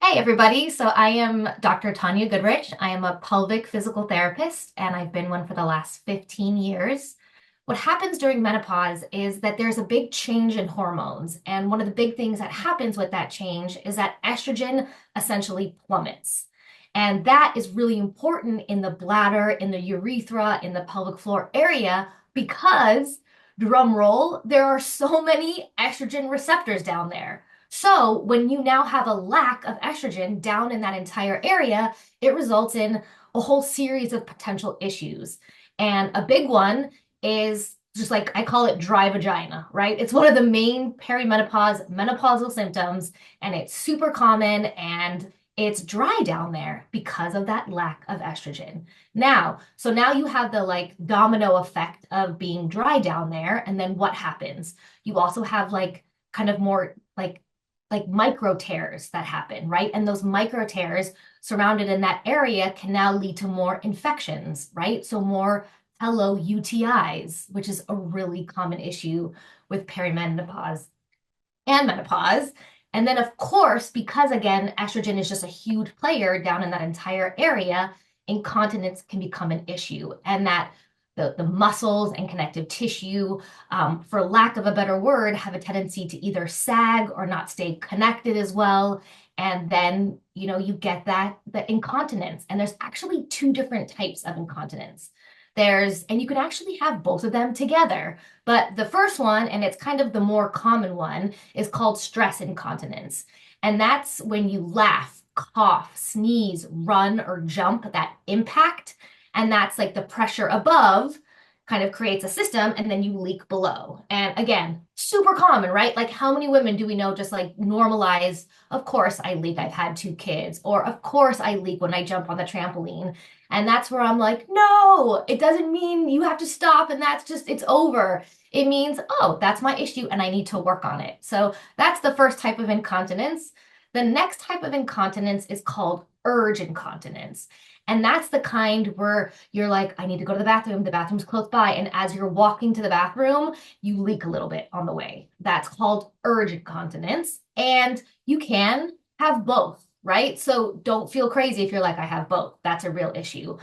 Hey everybody, so I am Dr. Tanya Goodrich. I am a pelvic physical therapist and I've been one for the last 15 years. What happens during menopause is that there's a big change in hormones, and one of the big things that happens with that change is that estrogen essentially plummets. And that is really important in the bladder, in the urethra, in the pelvic floor area because, drum roll, there are so many estrogen receptors down there. So when you now have a lack of estrogen down in that entire area, it results in a whole series of potential issues. And a big one is just like I call it dry vagina, right? It's one of the main perimenopause, menopausal symptoms, and it's super common and it's dry down there because of that lack of estrogen. So now you have the like domino effect of being dry down there. And then what happens? You also have like kind of more like micro tears that happen, right? And those micro tears surrounded in that area can now lead to more infections, right? So more hello UTIs, which is a really common issue with perimenopause and menopause. And then, of course, because again, estrogen is just a huge player down in that entire area, incontinence can become an issue. And that the muscles and connective tissue, for lack of a better word, have a tendency to either sag or not stay connected as well. And then, you get the incontinence. And there's actually two different types of incontinence. And you can actually have both of them together. But the first one, and it's kind of the more common one, is called stress incontinence. And that's when you laugh, cough, sneeze, run, or jump, that impact. And that's like the pressure above kind of creates a system and then you leak below. And again, super common, right? Like how many women do we know just like normalize, of course I leak, I've had two kids, or of course I leak when I jump on the trampoline. And that's where I'm like, no, it doesn't mean you have to stop and that's just, it's over. It means, oh, that's my issue and I need to work on it. So that's the first type of incontinence. The next type of incontinence is called urge incontinence. And that's the kind where you're like, I need to go to the bathroom's close by. And as you're walking to the bathroom, you leak a little bit on the way. That's called urge incontinence. And you can have both, right? So don't feel crazy if you're like, I have both. That's a real issue.